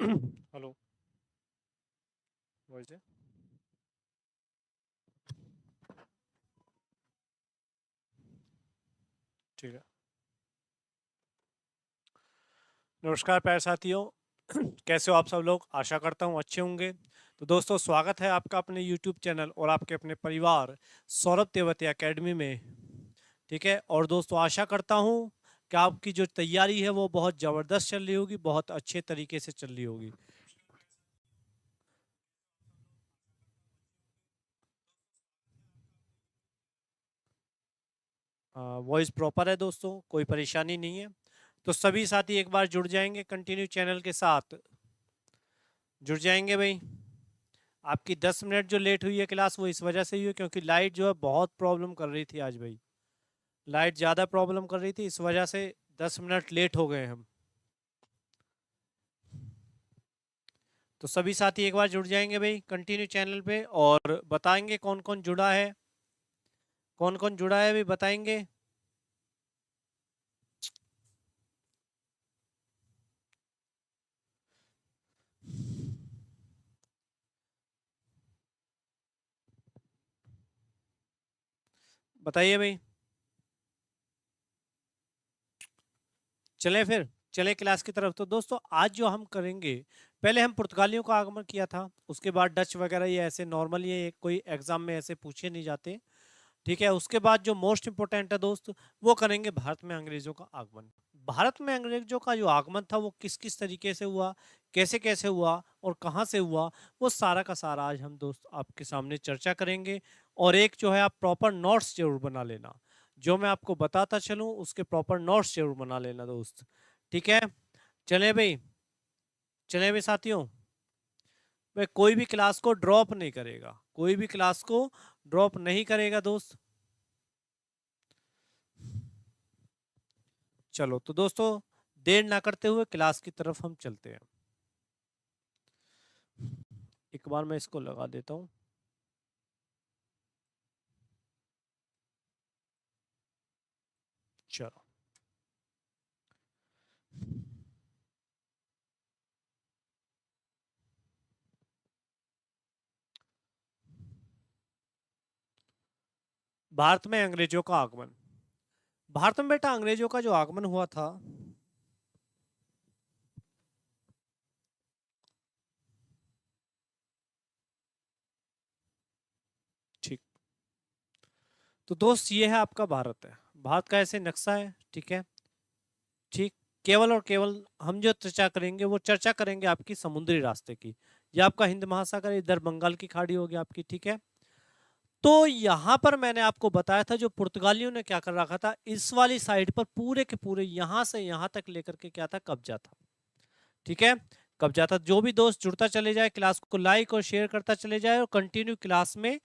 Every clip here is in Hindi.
हेलो। वॉइस है। ठीक है। नमस्कार प्यारे साथियों। कैसे हो आप सब लोग? आशा करता हूँ अच्छे होंगे। तो दोस्तों, स्वागत है आपका अपने यूट्यूब चैनल और आपके अपने परिवार सौरभ तेवतिया एकेडमी में। ठीक है। और दोस्तों, आशा करता हूँ कि आपकी जो तैयारी है वो बहुत ज़बरदस्त चल रही होगी, बहुत अच्छे तरीके से चल रही होगी। वॉइस प्रॉपर है दोस्तों, कोई परेशानी नहीं है। तो सभी साथी एक बार जुड़ जाएंगे, कंटिन्यू चैनल के साथ जुड़ जाएंगे भाई। आपकी 10 मिनट जो लेट हुई है क्लास, वो इस वजह से हुई है क्योंकि लाइट जो है बहुत प्रॉब्लम कर रही थी आज भाई। लाइट ज़्यादा प्रॉब्लम कर रही थी, इस वजह से 10 मिनट लेट हो गए हम। तो सभी साथी एक बार जुड़ जाएंगे भाई कंटिन्यू चैनल पे, और बताएंगे कौन कौन जुड़ा है। कौन कौन जुड़ा है भाई, बताएंगे। बताइए भाई। चलें फिर, चले क्लास की तरफ। तो दोस्तों, आज जो हम करेंगे, पहले हम पुर्तगालियों का आगमन किया था, उसके बाद डच वगैरह, ये ऐसे नॉर्मल, ये कोई एग्जाम में ऐसे पूछे नहीं जाते। ठीक है। उसके बाद जो मोस्ट इंपोर्टेंट है दोस्त, वो करेंगे भारत में अंग्रेजों का आगमन। भारत में अंग्रेजों का जो आगमन था वो किस किस तरीके से हुआ, कैसे कैसे हुआ और कहाँ से हुआ, वो सारा का सारा आज हम दोस्त आपके सामने चर्चा करेंगे। और एक जो है, आप प्रॉपर नोट्स जरूर बना लेना। जो मैं आपको बताता चलूँ उसके प्रॉपर नोट्स जरूर बना लेना दोस्त। ठीक है। चले भाई, चले भाई साथियों। भाई कोई भी क्लास को ड्रॉप नहीं करेगा, कोई भी क्लास को ड्रॉप नहीं करेगा दोस्त। चलो तो दोस्तों, देर ना करते हुए क्लास की तरफ हम चलते हैं। एक बार मैं इसको लगा देता हूँ। चलो। भारत में अंग्रेजों का आगमन। भारत में बेटा अंग्रेजों का जो आगमन हुआ था, ठीक। तो दोस्त, ये है आपका भारत है। भारत का ऐसे नक्शा है। ठीक है। ठीक। केवल और केवल हम जो चर्चा करेंगे वो चर्चा करेंगे आपकी समुद्री रास्ते की। ये आपका हिंद महासागर, इधर बंगाल की खाड़ी होगी आपकी। ठीक है। तो यहां पर मैंने आपको बताया था, जो पुर्तगालियों ने क्या कर रखा था, इस वाली साइड पर पूरे के पूरे यहां से यहां तक लेकर के क्या था, कब्जा था। ठीक है। कब्जा था। जो भी दोस्त जुड़ता चले जाए, क्लास को लाइक और शेयर करता चले जाए, और कंटिन्यू क्लास में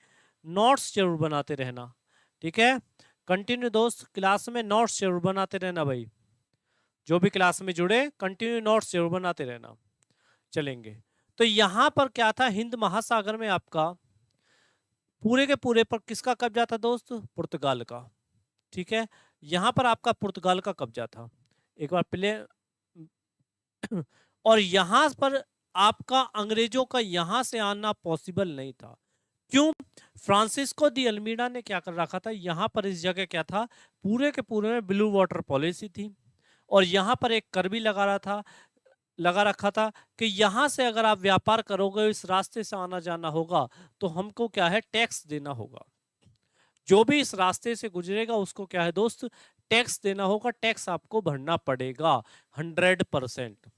नोट्स जरूर बनाते रहना। ठीक है। कंटिन्यू दोस्त क्लास में नोट्स जरूर बनाते रहना भाई। जो भी क्लास में जुड़े, कंटिन्यू नोट्स जरूर बनाते रहना। चलेंगे। तो यहां पर क्या था, हिंद महासागर में आपका पूरे के पूरे पर किसका कब्जा था दोस्त? पुर्तगाल का। ठीक है। यहां पर आपका पुर्तगाल का कब्जा था। एक बार प्ले। और यहां पर आपका अंग्रेजों का यहां से आना पॉसिबल नहीं था। क्यों? फ्रांसिस्को दी अल्मीडा ने क्या कर रखा था, यहां पर इस जगह क्या था, पूरे के पूरे में ब्लू वाटर पॉलिसी थी। और यहां पर एक कर भी लगा रहा था, लगा रखा था कि यहां से अगर आप व्यापार करोगे, इस रास्ते से आना जाना होगा, तो हमको क्या है, टैक्स देना होगा। जो भी इस रास्ते से गुजरेगा उसको क्या है दोस्त, टैक्स देना होगा, टैक्स आपको भरना पड़ेगा 100%।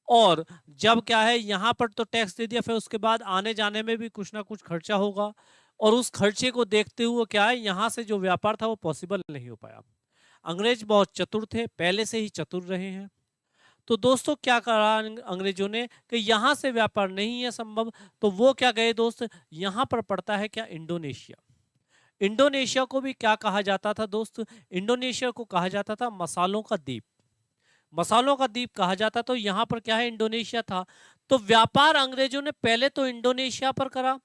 और जब क्या है, यहां पर तो टैक्स दे दिया, फिर उसके बाद आने जाने में भी कुछ ना कुछ खर्चा होगा। और उस खर्चे को देखते हुए क्या है, यहां से जो व्यापार था वो पॉसिबल नहीं हो पाया। अंग्रेज बहुत चतुर थे, पहले से ही चतुर रहे हैं। तो दोस्तों, क्या करा अंग्रेजों ने कि यहां से व्यापार नहीं है संभव, तो वो क्या गए दोस्त, यहां पर पड़ता है क्या, इंडोनेशिया। इंडोनेशिया को भी क्या कहा जाता था दोस्त, इंडोनेशिया को कहा जाता था मसालों का द्वीप। मसालों का द्वीप कहा जाता, तो यहां पर क्या है, इंडोनेशिया था। तो व्यापार अंग्रेजों ने पहले तो इंडोनेशिया पर करा।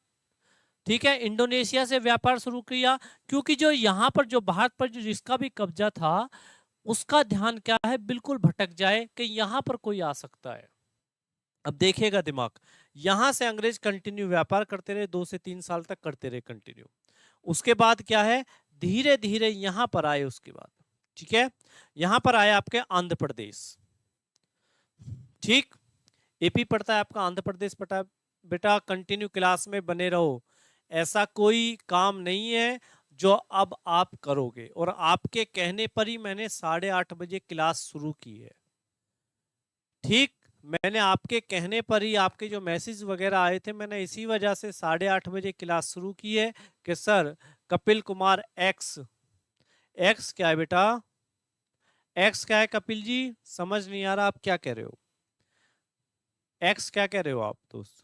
ठीक है। इंडोनेशिया से व्यापार शुरू किया, क्योंकि जो यहां पर जो भारत पर जो जिसका भी कब्जा था, उसका ध्यान क्या है, बिल्कुल भटक जाए कि यहां पर कोई आ सकता है। अब देखिएगा दिमाग, यहां से अंग्रेज कंटिन्यू व्यापार करते रहे, 2 से 3 साल तक करते रहे कंटिन्यू। उसके बाद क्या है, धीरे धीरे यहां पर आए, उसके बाद ठीक है, यहां पर आए आपके आंध्र प्रदेश। ठीक, एपी पढ़ता है आपका, आंध्र प्रदेश पढ़ता है। बेटा कंटिन्यू क्लास में बने रहो, ऐसा कोई काम नहीं है जो अब आप करोगे, और आपके कहने पर ही मैंने 8:30 बजे क्लास शुरू की है। ठीक, मैंने आपके कहने पर ही, आपके जो मैसेज वगैरह आए थे, मैंने इसी वजह से 8:30 बजे क्लास शुरू की है कि sir Kapil Kumar x, x क्या है बेटा, एक्स क्या है कपिल जी, समझ नहीं आ रहा आप क्या कह रहे हो, एक्स क्या कह रहे हो आप दोस्त।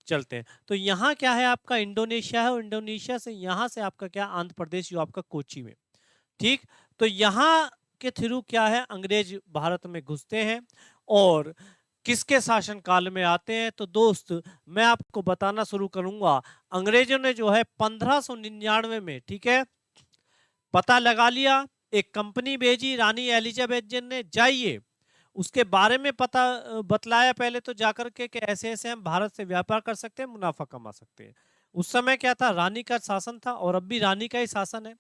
चलते हैं, तो यहाँ क्या है आपका इंडोनेशिया है, और इंडोनेशिया से यहाँ से आपका क्या, आंध्र प्रदेश जो आपका कोची में। ठीक, तो यहाँ के थ्रू क्या है, अंग्रेज भारत में घुसते हैं और किसके शासन काल में आते हैं, तो दोस्त मैं आपको बताना शुरू करूंगा। अंग्रेजों ने जो है 1599 में, ठीक है, पता लगा लिया, एक कंपनी भेजी रानी एलिजाबेथ ने, जाइए उसके बारे में पता बतलाया पहले तो जाकर के ऐसे ऐसे हम भारत से व्यापार कर सकते हैं, मुनाफा कमा सकते हैं। उस समय क्या था, रानी का शासन था, और अब भी रानी का ही शासन है।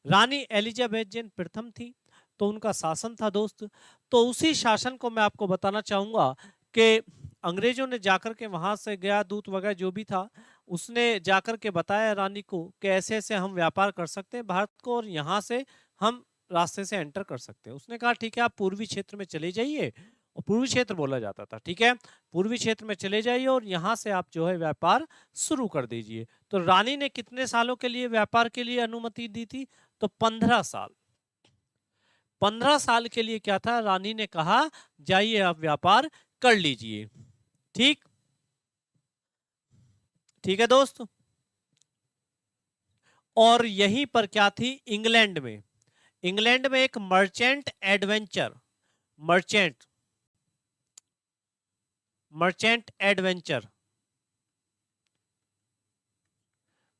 रानी एलिजाबेथ जैन प्रथम थी, तो उनका शासन था दोस्त। तो उसी शासन को मैं आपको बताना चाहूंगा कि अंग्रेजों ने जाकर के वहां से गया दूत वगैरह जो भी था, उसने जाकर के बताया रानी को कि ऐसे ऐसे हम व्यापार कर सकते हैं भारत को, और यहाँ से हम रास्ते से एंटर कर सकते हैं। उसने कहा ठीक है, आप पूर्वी क्षेत्र में चले जाइए, और पूर्वी क्षेत्र बोला जाता था, ठीक है, पूर्वी क्षेत्र में चले जाइए और यहाँ से आप जो है व्यापार शुरू कर दीजिए। तो रानी ने कितने सालों के लिए व्यापार के लिए अनुमति दी थी, तो 15 साल। 15 साल के लिए क्या था, रानी ने कहा जाइए आप व्यापार कर लीजिए। ठीक, ठीक है दोस्त। और यहीं पर क्या थी, इंग्लैंड में, इंग्लैंड में एक merchant adventure, merchant, merchant adventure,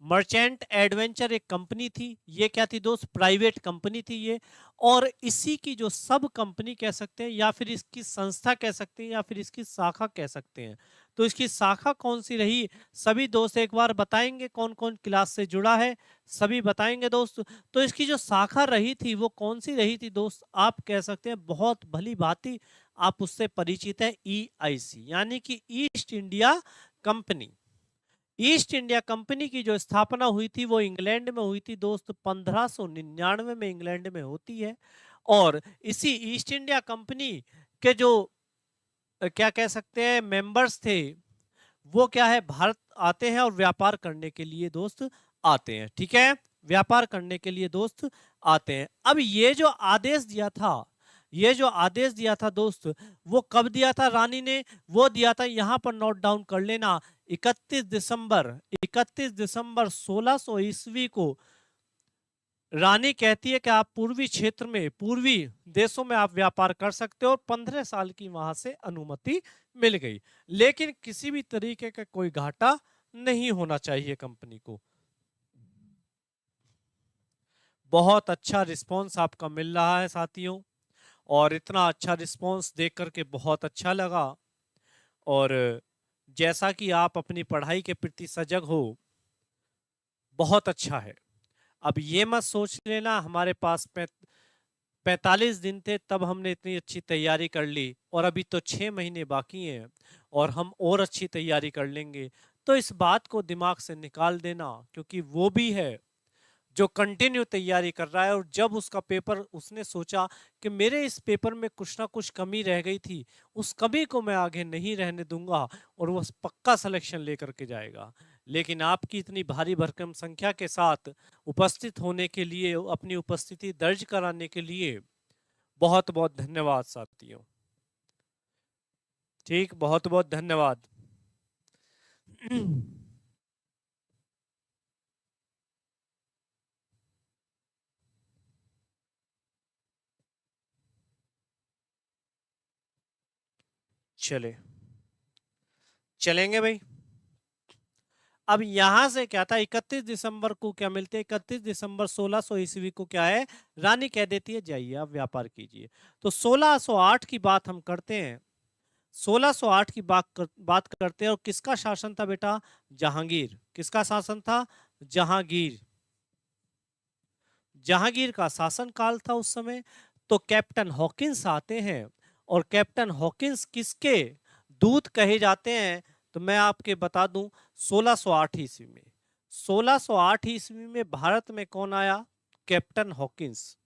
merchant adventure एक कंपनी थी। ये क्या थी दोस्त, प्राइवेट कंपनी थी ये। और इसी की जो सब कंपनी कह सकते हैं, या फिर इसकी संस्था कह सकते हैं, या फिर इसकी शाखा कह सकते हैं। तो इसकी शाखा कौन सी रही, सभी दोस्त एक बार बताएंगे, कौन कौन क्लास से जुड़ा है, सभी बताएंगे दोस्त। तो इसकी जो शाखा रही थी वो कौन सी रही थी दोस्त, आप कह सकते हैं बहुत भली भांति आप उससे परिचित है, EIC यानी कि east India company. East India company की जो स्थापना हुई थी वो इंग्लैंड में हुई थी दोस्त, 1599 में इंग्लैंड में होती है। और इसी ईस्ट इंडिया कंपनी के जो क्या कह सकते हैं मेंबर्स थे, वो क्या है, भारत आते हैं और व्यापार करने के लिए दोस्त आते हैं। ठीक है, व्यापार करने के लिए दोस्त आते हैं। अब ये जो आदेश दिया था, ये जो आदेश दिया था दोस्त, वो कब दिया था रानी ने, वो दिया था, यहां पर नोट डाउन कर लेना, 31 दिसंबर, 31 दिसंबर 1600 ईस्वी को रानी कहती है कि आप पूर्वी क्षेत्र में, पूर्वी देशों में आप व्यापार कर सकते हो, और 15 साल की वहां से अनुमति मिल गई। लेकिन किसी भी तरीके का कोई घाटा नहीं होना चाहिए कंपनी को। बहुत अच्छा रिस्पांस आपका मिल रहा है साथियों, और इतना अच्छा रिस्पांस देख करके बहुत अच्छा लगा। और जैसा कि आप अपनी पढ़ाई के प्रति सजग हो, बहुत अच्छा है। अब ये मत सोच लेना हमारे पास 45 दिन थे तब हमने इतनी अच्छी तैयारी कर ली, और अभी तो 6 महीने बाकी हैं और हम और अच्छी तैयारी कर लेंगे। तो इस बात को दिमाग से निकाल देना, क्योंकि वो भी है जो कंटिन्यू तैयारी कर रहा है, और जब उसका पेपर, उसने सोचा कि मेरे इस पेपर में कुछ ना कुछ कमी रह गई थी, उस कमी को मैं आगे नहीं रहने दूंगा, और वो पक्का सिलेक्शन लेकर के जाएगा। लेकिन आपकी इतनी भारी भरकम संख्या के साथ उपस्थित होने के लिए, अपनी उपस्थिति दर्ज कराने के लिए बहुत बहुत धन्यवाद साथियों। ठीक, बहुत बहुत धन्यवाद। चले, चलेंगे भाई। अब यहां से क्या था, 31 दिसंबर को क्या मिलते हैं, 31 दिसंबर 1600 ईस्वी को क्या है, रानी कह देती है जाइए आप व्यापार कीजिए। तो 1608 की बात हम करते हैं, 1608 की बात करते हैं। और किसका शासन था बेटा? जहांगीर। किसका शासन था? जहांगीर। जहांगीर का शासन काल था उस समय। तो कैप्टन हॉकिंस आते हैं, और कैप्टन हॉकिंस किसके दूत कहे जाते हैं? तो मैं आपके बता दूं, 1608 ईस्वी में। 1608 ईस्वी में भारत में कौन आया? Captain Hawkins.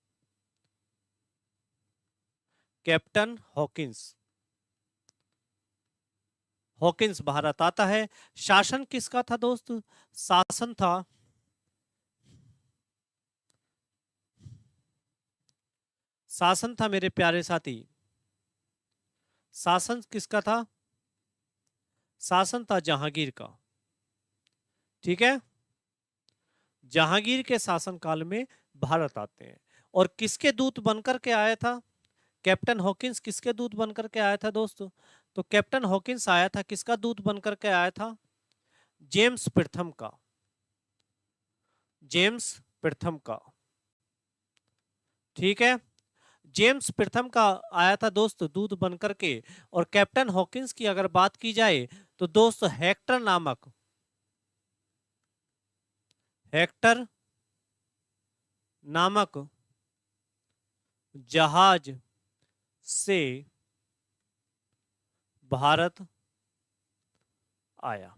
Captain Hawkins. Hawkins Bharat आता है। शासन किसका था दोस्त? शासन था शासन था मेरे प्यारे साथी, शासन किसका था? शासन था जहांगीर का। ठीक है, जहांगीर के शासनकाल में भारत आते हैं। और किसके दूत बनकर के आया था? कैप्टन हॉकिंस किसके दूत बनकर के आया था दोस्तों? तो कैप्टन हॉकिंस आया था, किसका दूत बनकर के आया था? जेम्स प्रथम का। जेम्स प्रथम का। ठीक है, जेम्स प्रथम का आया था दोस्त दूत बनकर के। और कैप्टन हॉकिंस की अगर बात की जाए तो दोस्त हेक्टर नामक जहाज से भारत आया।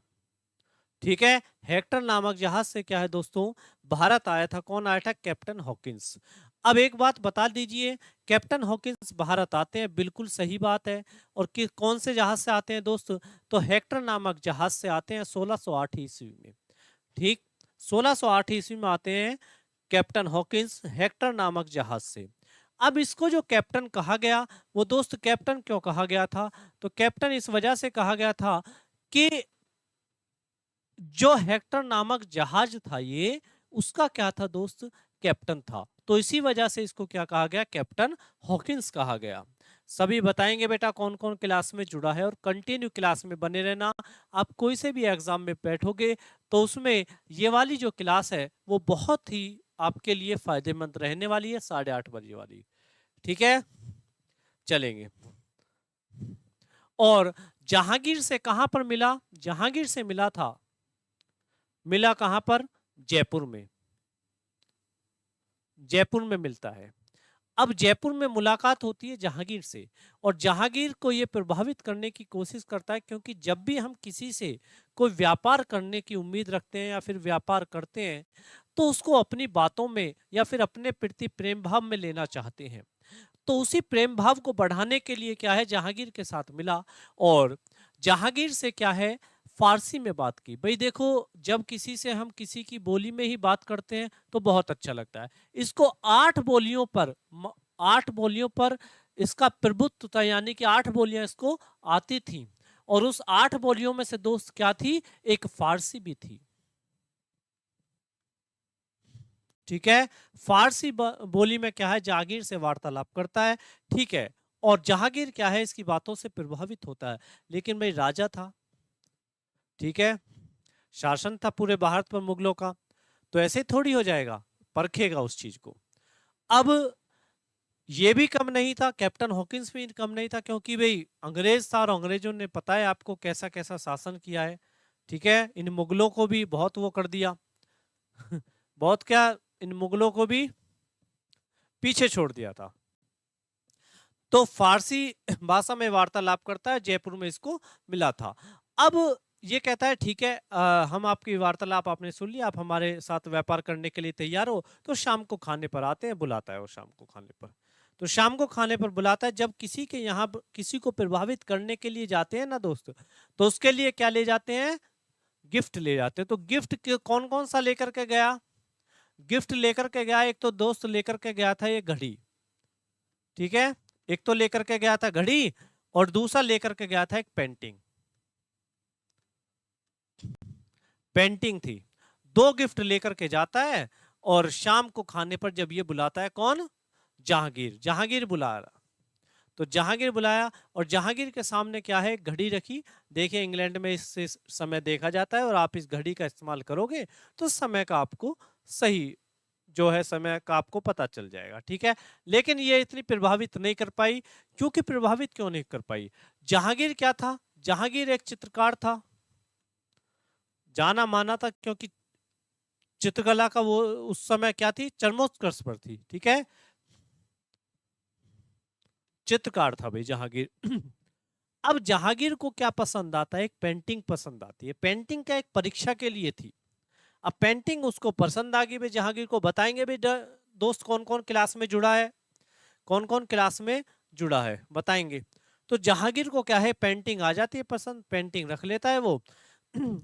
ठीक है, हेक्टर नामक जहाज से क्या है दोस्तों? भारत आया था। कौन आया था? Captain Hawkins. अब एक बात बता दीजिए, कैप्टन हॉकिंस भारत आते हैं, बिल्कुल सही बात है। और कौन से जहाज से आते हैं दोस्त? तो हेक्टर नामक जहाज से आते हैं 1608 ईस्वी में। ठीक, 1608 ईस्वी में आते हैं कैप्टन हॉकिंस हेक्टर नामक जहाज से। अब इसको जो कैप्टन कहा गया, वो दोस्त कैप्टन क्यों कहा गया था? तो कैप्टन इस वजह से कहा गया था कि जो हेक्टर नामक जहाज था ये, उसका क्या था दोस्त? कैप्टन था। तो इसी वजह से इसको क्या कहा गया? कैप्टन हॉकिंस कहा गया। सभी बताएंगे बेटा कौन कौन क्लास में जुड़ा है, और कंटिन्यू क्लास में बने रहना। आप कोई से भी एग्जाम में बैठोगे तो उसमें ये वाली जो क्लास है वो बहुत ही आपके लिए फायदेमंद रहने वाली है, 8:30 बजे वाली। ठीक है, चलेंगे। और जहांगीर से कहां पर मिला? जहांगीर से मिला था, मिला कहां पर? जयपुर में। जयपुर में मिलता है। अब जयपुर में मुलाकात होती है जहांगीर से, और जहांगीर को यह प्रभावित करने की कोशिश करता है, क्योंकि जब भी हम किसी से कोई व्यापार करने की उम्मीद रखते हैं या फिर व्यापार करते हैं, तो उसको अपनी बातों में या फिर अपने प्रति प्रेम भाव में लेना चाहते हैं। तो उसी प्रेम भाव को बढ़ाने के लिए क्या है, जहांगीर के साथ मिला। और जहांगीर से क्या है, फारसी में बात की। भाई देखो, जब किसी से हम किसी की बोली में ही बात करते हैं तो बहुत अच्छा लगता है। इसको 8 बोलियों पर इसका प्रभुत्व था, यानी कि 8 बोलियां इसको आती थी। और उस 8 बोलियों में से दोस्त क्या थी? एक फारसी भी थी। ठीक है, फारसी बोली में क्या है, जहांगीर से वार्तालाप करता है। ठीक है, और जहांगीर क्या है, इसकी बातों से प्रभावित होता है। लेकिन भाई राजा था, ठीक है, शासन था पूरे भारत पर मुगलों का, तो ऐसे थोड़ी हो जाएगा, परखेगा उस चीज को। अब ये भी कम नहीं था, कैप्टन हॉकिंस भी कम नहीं था, क्योंकि भाई अंग्रेज था और अंग्रेजों ने पता है आपको कैसा कैसा शासन किया है। ठीक है, इन मुगलों को भी बहुत वो कर दिया बहुत क्या, इन मुगलों को भी पीछे छोड़ दिया था। तो फारसी भाषा में वार्तालाप करता है, जयपुर में इसको मिला था। अब ये कहता है ठीक है, हम आपकी वार्तालाप आपने सुन लिया, आप हमारे साथ व्यापार करने के लिए तैयार हो, तो शाम को खाने पर आते हैं। बुलाता है वो शाम को खाने पर। तो शाम को खाने पर बुलाता है। जब किसी के यहाँ किसी को प्रभावित करने के लिए जाते हैं ना दोस्त, तो उसके लिए क्या ले जाते हैं? गिफ्ट ले जाते हैं। तो गिफ्ट कौन कौन सा लेकर के गया? गिफ्ट लेकर के गया, एक तो दोस्त लेकर के गया था ये घड़ी। ठीक है, एक तो लेकर के गया था घड़ी, और दूसरा लेकर के गया था एक पेंटिंग। पेंटिंग थी। 2 गिफ्ट लेकर के जाता है। और शाम को खाने पर जब ये बुलाता है, कौन? जहांगीर। जहांगीर बुला रहा, तो जहांगीर बुलाया, और जहांगीर के सामने क्या है? घड़ी रखी। देखिए इंग्लैंड में इससे समय देखा जाता है, और आप इस घड़ी का इस्तेमाल करोगे तो समय का आपको सही जो है समय का आपको पता चल जाएगा, ठीक है। लेकिन ये इतनी प्रभावित नहीं कर पाई। क्योंकि प्रभावित क्यों नहीं कर पाई? जहांगीर क्या था? जहांगीर एक चित्रकार था, जाना माना था, क्योंकि चित्रकला का वो उस समय क्या थी, चरमोत्कर्ष पर थी, ठीक है। चित्रकार था भाई जहांगीर। अब जहांगीर को क्या पसंद आता है? एक पेंटिंग पसंद आती है। पेंटिंग का एक परीक्षा के लिए थी। अब पेंटिंग उसको पसंद आ गई भाई जहांगीर को। बताएंगे भाई दोस्त कौन कौन क्लास में जुड़ा है, कौन कौन क्लास में जुड़ा है, बताएंगे। तो जहांगीर को क्या है, पेंटिंग आ जाती है पसंद, पेंटिंग रख लेता है वो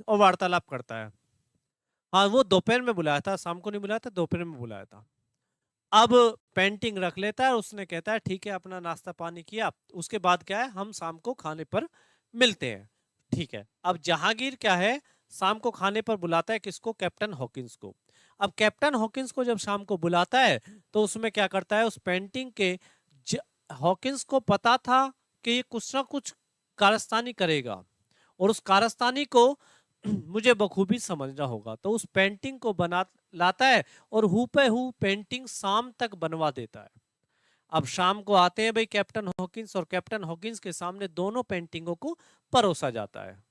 और वार्तालाप करता है। हाँ, वो दोपहर में बुलाया था, शाम को नहीं बुलाया था, दोपहर में बुलाया था। अब पेंटिंग रख लेता है, उसने कहता है ठीक है, अपना नाश्ता पानी किया, उसके बाद क्या है, हम शाम को खाने पर मिलते हैं, ठीक है। अब जहांगीर क्या है, शाम को खाने पर बुलाता है किसको? कैप्टन हॉकिंस को। अब कैप्टन हॉकिंस को जब शाम को बुलाता है तो उसमें क्या करता है, उस पेंटिंग के हॉकिंस को पता था कि ये कुछ ना कुछ कारस्तानी करेगा और उस कारस्तानी को मुझे बखूबी समझना होगा। तो उस पेंटिंग को बना लाता है और हूबहू पेंटिंग शाम तक बनवा देता है। अब शाम को आते हैं भाई कैप्टन हॉकिंस, और कैप्टन हॉकिंस के सामने दोनों पेंटिंगों को परोसा जाता है।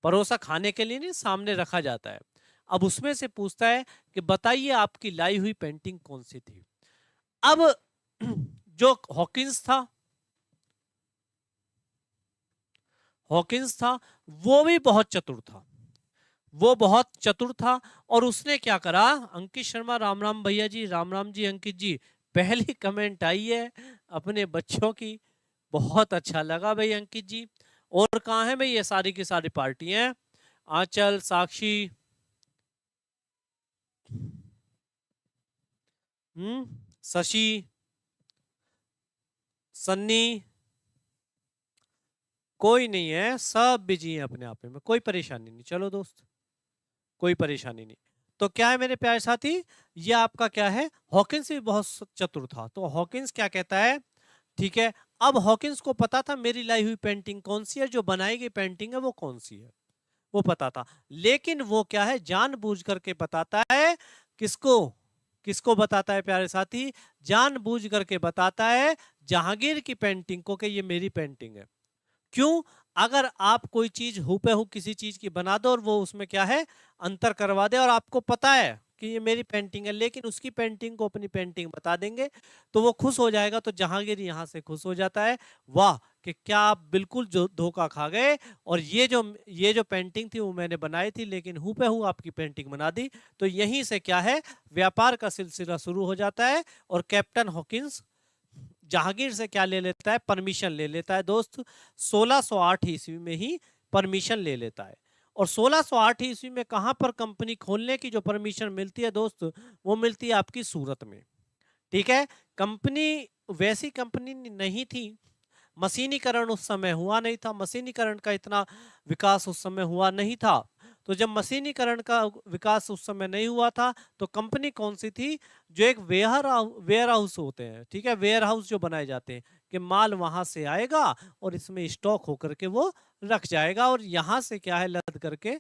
परोसा खाने के लिए नहीं, सामने रखा जाता है। अब उसमें से पूछता है कि बताइए आपकी लाई हुई पेंटिंग कौन सी थी। अब जो हॉकिंस था वो भी बहुत चतुर था, वो बहुत चतुर था। और उसने क्या करा, अंकित शर्मा, राम राम भैया जी, राम राम जी अंकित जी, पहली कमेंट आई है अपने बच्चों की, बहुत अच्छा लगा भाई अंकित जी। और कहाँ है भाई ये सारी की सारी पार्टी हैं, आंचल, साक्षी, शशि, सन्नी, कोई नहीं है, सब बिजी हैं अपने आप में, कोई परेशानी नहीं। चलो दोस्त, कोई परेशानी नहीं। तो क्या है मेरे प्यारे साथी, ये आपका क्या है, हॉकिंस भी बहुत चतुर था। तो हॉकिंस क्या कहता है, ठीक है। अब हॉकिंस को पता था मेरी लाई हुई पेंटिंग कौन सी है, जो बनाई गई पेंटिंग है वो कौन सी है, वो पता था। लेकिन वो क्या है, जानबूझ करके बताता है, किसको, किसको बताता है प्यारे साथी, जानबूझ करके बताता है जहांगीर की पेंटिंग को कि ये मेरी पेंटिंग है। क्यों? अगर आप कोई चीज हूबहू किसी चीज की बना दो और वो उसमें क्या है, अंतर करवा दे, और आपको पता है कि ये मेरी पेंटिंग है, लेकिन उसकी पेंटिंग को अपनी पेंटिंग बता देंगे, तो वो खुश हो जाएगा। तो जहांगीर यहां से खुश हो जाता है, वाह कि क्या आप बिल्कुल जो धोखा खा गए, और ये जो पेंटिंग थी वो मैंने बनाई थी, लेकिन हूबहू आपकी पेंटिंग बना दी। तो यहीं से क्या है, व्यापार का सिलसिला शुरू हो जाता है। और कैप्टन हॉकिंस जहांगीर से क्या ले लेता है, परमिशन ले लेता है दोस्त, 1608 ईस्वी में ही परमिशन ले लेता है। और 1608 ईस्वी में कहां पर कंपनी खोलने की जो परमिशन मिलती है दोस्त, वो मिलती है आपकी सूरत में, ठीक है। कंपनी वैसी कंपनी नहीं थी, मशीनीकरण उस समय हुआ नहीं था, मशीनीकरण का इतना विकास उस समय हुआ नहीं था। तो जब मशीनीकरण का विकास उस समय नहीं हुआ था, तो कंपनी कौन सी थी, जो एक वेयर हाउस होते हैं, ठीक है, वेयर हाउस जो बनाए जाते हैं कि माल वहां से आएगा और इसमें स्टॉक होकर के वो रख जाएगा, और यहां से क्या है, लद करके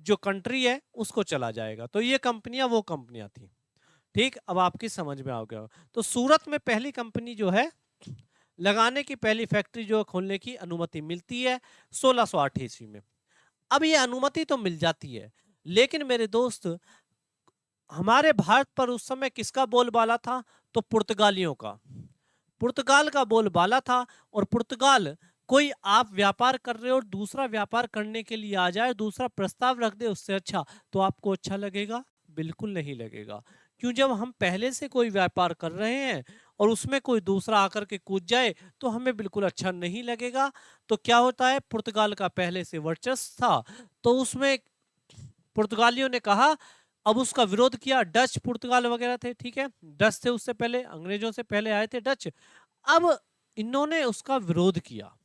जो कंट्री है उसको चला जाएगा। तो ये कंपनियां वो कंपनियां थी, ठीक। अब आपकी समझ में आ गया। तो सूरत में पहली कंपनी जो है, लगाने की पहली फैक्ट्री जो खोलने की अनुमति मिलती है 1608 ईस्वी में। अब ये अनुमति तो मिल जाती है, लेकिन मेरे दोस्त, हमारे भारत पर उस समय किसका बोलबाला था, तो पुर्तगालियों का, पुर्तगाल का बोलबाला था। और पुर्तगाल, कोई आप व्यापार कर रहे हो और दूसरा व्यापार करने के लिए आ जाए, दूसरा प्रस्ताव रख दे उससे अच्छा, तो आपको अच्छा लगेगा? बिल्कुल नहीं लगेगा। क्यों? जब हम पहले से कोई व्यापार कर रहे हैं और उसमें कोई दूसरा आकर के कूद जाए तो हमें बिल्कुल अच्छा नहीं लगेगा। तो क्या होता है, पुर्तगाल का पहले से वर्चस्व था, तो उसमें पुर्तगालियों ने कहा, अब उसका विरोध किया। डच पुर्तगाल वगैरह थे, ठीक है, डच थे, उससे पहले अंग्रेजों से पहले आए थे डच। अब इन्होंने उसका विरोध किया,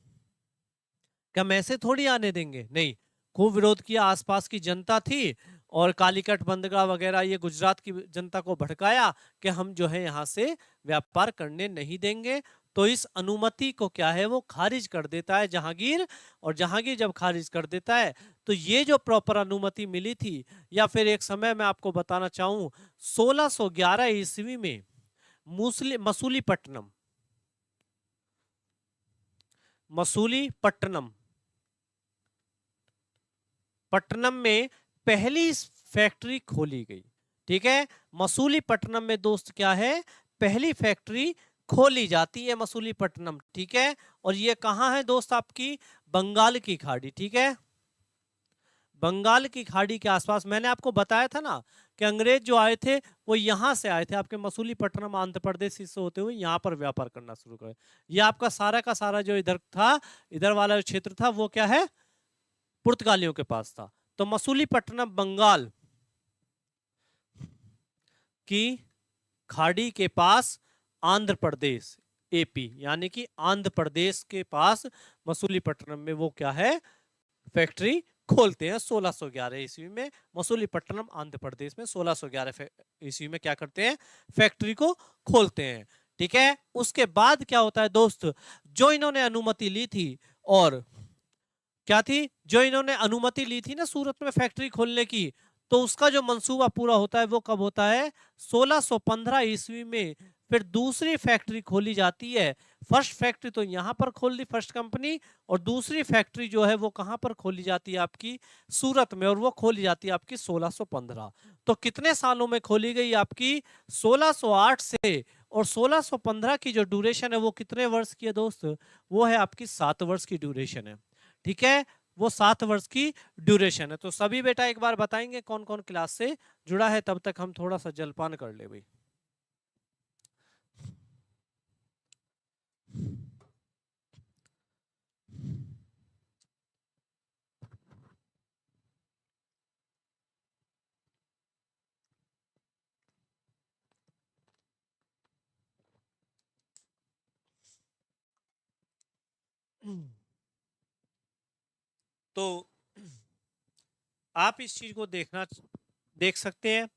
क्या हम ऐसे थोड़ी आने देंगे, नहीं, खूब विरोध किया। आसपास की जनता थी और कालीकट, बंदगा वगैरह, ये गुजरात की जनता को भड़काया कि हम जो है यहाँ से व्यापार करने नहीं देंगे। तो इस अनुमति को क्या है वो खारिज कर देता है जहांगीर, और जहांगीर जब खारिज कर देता है तो ये जो प्रॉपर अनुमति मिली थी, या फिर एक समय मैं आपको बताना चाहूं 1611 ईस्वी में मसूलीपट्टनम मसूलीपट्टनम पट्टनम में पहली फैक्ट्री खोली गई। ठीक है, मसूलीपट्टनम में दोस्त क्या है, पहली फैक्ट्री खोली जाती है मसूलीपट्टनम। ठीक है, और ये कहाँ है दोस्त, आपकी बंगाल की खाड़ी। ठीक है, बंगाल की खाड़ी के आसपास। मैंने आपको बताया था ना कि अंग्रेज जो आए थे वो यहाँ से आए थे, आपके मसूलीपट्टनम आंध्र प्रदेश से होते हुए यहाँ पर व्यापार करना शुरू करे। ये आपका सारा का सारा जो इधर था, इधर वाला जो क्षेत्र था वो क्या है, पुर्तगालियों के पास था। तो मसूलीपट्टनम बंगाल की खाड़ी के पास आंध्र प्रदेश, एपी, यानी कि आंध्र प्रदेश के पास मसूलीपट्टनम में वो क्या है, फैक्ट्री खोलते हैं 1611 ईस्वी में। मसूलीपट्टनम आंध्र प्रदेश में 1611 ईस्वी में क्या करते हैं, फैक्ट्री को खोलते हैं। ठीक है, उसके बाद क्या होता है दोस्त, जो इन्होंने अनुमति ली थी, और क्या थी, जो इन्होंने अनुमति ली थी ना सूरत में फैक्ट्री खोलने की, तो उसका जो मंसूबा पूरा होता है वो कब होता है, 1615 ईस्वी में फिर दूसरी फैक्ट्री खोली जाती है। फर्स्ट फैक्ट्री तो यहाँ पर खोल दी फर्स्ट कंपनी, और दूसरी फैक्ट्री जो है वो कहाँ पर खोली जाती है, आपकी सूरत में, और वो खोली जाती है आपकी 1615। तो कितने सालों में खोली गई, आपकी 1608 से, और 1615 की जो ड्यूरेशन है वो कितने वर्ष की है दोस्त, वो है आपकी 7 वर्ष की ड्यूरेशन है। ठीक है, वो 7 वर्ष की ड्यूरेशन है। तो सभी बेटा एक बार बताएंगे कौन कौन क्लास से जुड़ा है, तब तक हम थोड़ा सा जलपान कर ले भाई। तो आप इस चीज को देख सकते हैं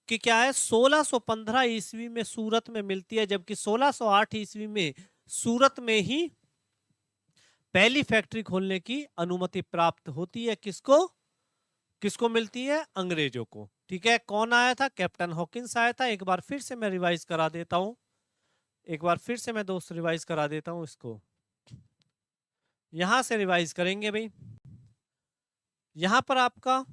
कि क्या है, 1615 ईस्वी में सूरत में मिलती है, जबकि 1608 ईस्वी में सूरत में ही पहली फैक्ट्री खोलने की अनुमति प्राप्त होती है। किसको किसको मिलती है, अंग्रेजों को। ठीक है, कौन आया था, कैप्टन हॉकिंस आया था। एक बार फिर से मैं रिवाइज करा देता हूं, एक बार फिर से मैं दोस्त रिवाइज करा देता हूं इसको, यहां से रिवाइज करेंगे भाई। यहां पर आपका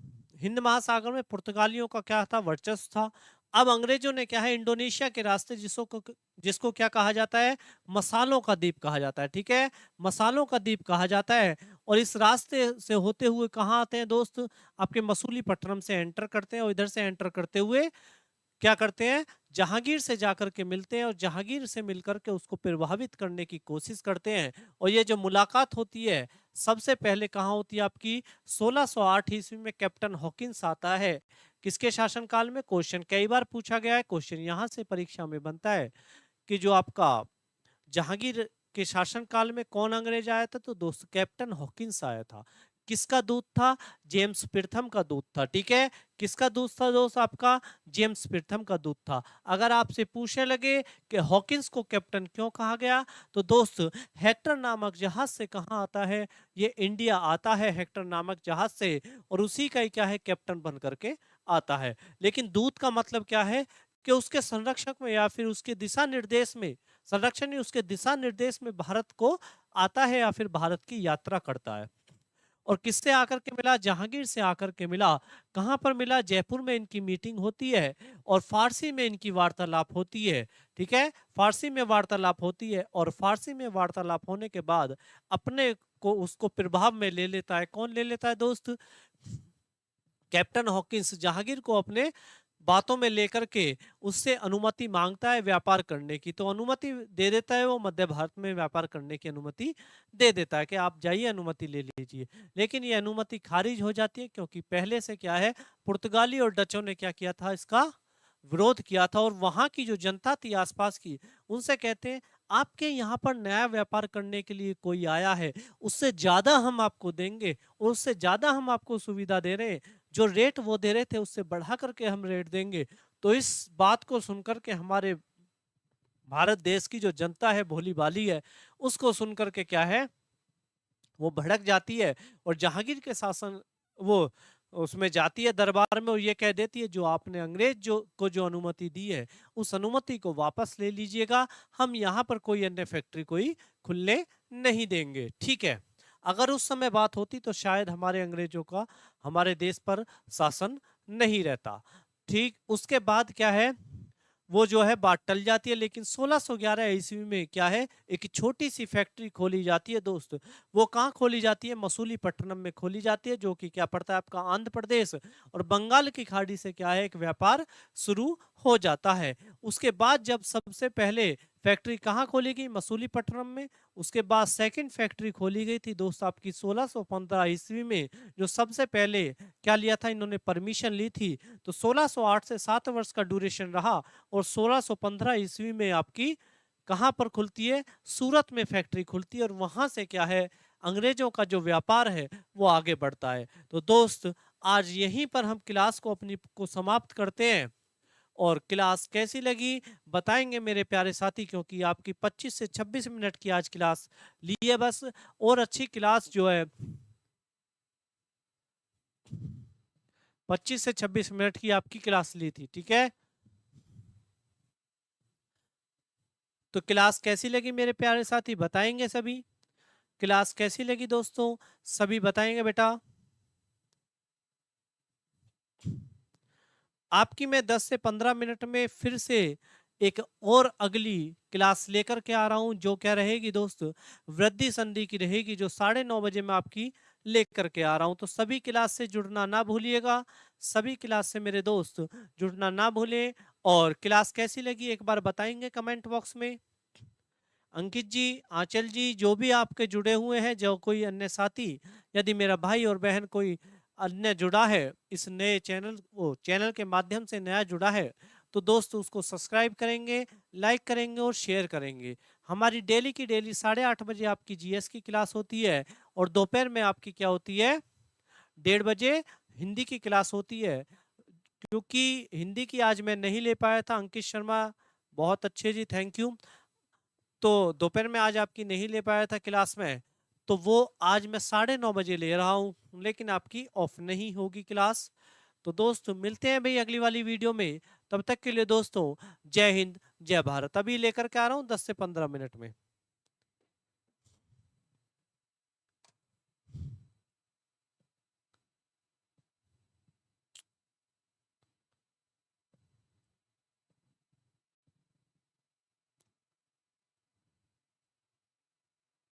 हिंद महासागर में पुर्तगालियों का क्या था, वर्चस्व था। अब अंग्रेजों ने क्या है, इंडोनेशिया के रास्ते जिसको क्या कहा जाता है, मसालों का द्वीप कहा जाता है। ठीक है, मसालों का द्वीप कहा जाता है, और इस रास्ते से होते हुए कहाँ आते हैं दोस्त, आपके मसूलीपट्टनम से एंटर करते हैं, और इधर से एंटर करते हुए क्या करते हैं, जहांगीर से जाकर के मिलते हैं, और जहांगीर से मिलकर के उसको प्रभावित करने की कोशिश करते हैं। और ये जो मुलाकात होती है सबसे पहले कहाँ होती है, आपकी 1608 ईस्वी में कैप्टन हॉकिंस आता है। किसके शासनकाल में, क्वेश्चन कई बार पूछा गया है, क्वेश्चन यहाँ से परीक्षा में बनता है कि जो आपका जहांगीर के शासनकाल में कौन अंग्रेज आया था, तो दोस्त कैप्टन हॉकिंस आया था। किसका दूत था, जेम्स प्रथम का दूत था। ठीक है, किसका दूत था दोस्त, आपका जेम्स प्रथम का दूत था। अगर आपसे पूछने लगे कि हॉकिंस को कैप्टन क्यों कहा गया, तो दोस्त हेक्टर नामक जहाज से कहाँ आता है, ये इंडिया आता है हेक्टर नामक जहाज से, और उसी का ही क्या है, कैप्टन बन करके आता है। लेकिन दूत का मतलब क्या है कि उसके संरक्षक में या फिर उसके दिशा निर्देश में, संरक्षण नहीं उसके दिशा निर्देश में भारत को आता है, या फिर भारत की यात्रा करता है। और किससे आकर के मिला, जहांगीर से आकर के मिला। कहां पर मिला, जयपुर में इनकी मीटिंग होती है, और फारसी में इनकी वार्तालाप होती है। ठीक है, फारसी में वार्तालाप होती है, और फारसी में वार्तालाप होने के बाद अपने को उसको प्रभाव में ले लेता है। कौन ले लेता है दोस्त, कैप्टन हॉकिंस जहांगीर को अपने बातों में लेकर के उससे अनुमति मांगता है व्यापार करने की, तो अनुमति दे देता है, वो मध्य भारत में व्यापार करने की अनुमति दे देता है कि आप जाइए अनुमति ले लीजिए। लेकिन ये अनुमति खारिज हो जाती है, क्योंकि पहले से क्या है, पुर्तगाली और डचों ने क्या किया था, इसका विरोध किया था। और वहां की जो जनता थी आसपास की, उनसे कहते हैं आपके यहाँ पर नया व्यापार करने के लिए कोई आया है, उससे ज्यादा हम आपको देंगे, और उससे ज्यादा हम आपको सुविधा दे रहे हैं, जो रेट वो दे रहे थे उससे बढ़ा करके हम रेट देंगे। तो इस बात को सुनकर के हमारे भारत देश की जो जनता है भोली भाली है, उसको सुनकर के क्या है वो भड़क जाती है और जहांगीर के शासन वो उसमें जाती है दरबार में और ये कह देती है जो आपने अंग्रेज जो अनुमति दी है उस अनुमति को वापस ले लीजिएगा, हम यहाँ पर कोई अन्य फैक्ट्री कोई खुलने नहीं देंगे। ठीक है, अगर उस समय बात होती तो शायद हमारे अंग्रेजों का हमारे देश पर शासन नहीं रहता। ठीक, उसके बाद क्या है वो जो है बात टल जाती है, लेकिन 1611 ईस्वी में क्या है एक छोटी सी फैक्ट्री खोली जाती है दोस्त। वो कहाँ खोली जाती है? मसूलीपट्टनम में खोली जाती है, जो कि क्या पड़ता है आपका आंध्र प्रदेश और बंगाल की खाड़ी से क्या है एक व्यापार शुरू हो जाता है। उसके बाद जब सबसे पहले फैक्ट्री कहाँ खोली गई? मसूलीपट्टनम में। उसके बाद सेकंड फैक्ट्री खोली गई थी दोस्त आपकी 1615 ईस्वी में, जो सबसे पहले क्या लिया था इन्होंने परमिशन ली थी। तो 1608 से 7 वर्ष का ड्यूरेशन रहा और 1615 ईस्वी में आपकी कहां पर खुलती है? सूरत में फैक्ट्री खुलती है और वहां से क्या है अंग्रेजों का जो व्यापार है वो आगे बढ़ता है। तो दोस्त आज यहीं पर हम क्लास को अपनी को समाप्त करते हैं और क्लास कैसी लगी बताएंगे मेरे प्यारे साथी, क्योंकि आपकी 25 से 26 मिनट की आज क्लास ली है बस, और अच्छी क्लास जो है 25 से 26 मिनट की आपकी क्लास ली थी। ठीक है, तो क्लास कैसी लगी मेरे प्यारे साथी बताएंगे सभी? क्लास कैसी लगी दोस्तों सभी बताएंगे बेटा? आपकी मैं 10 से 15 मिनट में फिर से एक और अगली क्लास लेकर के आ रहा हूं, जो क्या रहेगी दोस्त वृद्धि संधि की रहेगी, जो 9:30 बजे मैं आपकी लेकर के आ रहा हूं। तो सभी क्लास से जुड़ना ना भूलिएगा, सभी क्लास से मेरे दोस्त जुड़ना ना भूलें। और क्लास कैसी लगी एक बार बताएंगे कमेंट बॉक्स में। अंकित जी, आंचल जी, जो भी आपके जुड़े हुए हैं, जो कोई अन्य साथी, यदि मेरा भाई और बहन कोई अन्य जुड़ा है इस नए चैनल वो चैनल के माध्यम से नया जुड़ा है, तो दोस्त उसको सब्सक्राइब करेंगे, लाइक करेंगे और शेयर करेंगे। हमारी डेली की डेली 8:30 बजे आपकी जीएस की क्लास होती है और दोपहर में आपकी क्या होती है 1:30 बजे हिंदी की क्लास होती है। क्योंकि हिंदी की आज मैं नहीं ले पाया था अंकित शर्मा, बहुत अच्छे जी, थैंक यू। तो दोपहर में आज आपकी नहीं ले पाया था क्लास में, तो वो आज मैं 9:30 बजे ले रहा हूँ, लेकिन आपकी ऑफ नहीं होगी क्लास। तो दोस्तों मिलते हैं भाई अगली वाली वीडियो में, तब तक के लिए दोस्तों जय हिंद जय भारत। अभी लेकर के आ रहा हूँ 10 से 15 मिनट में।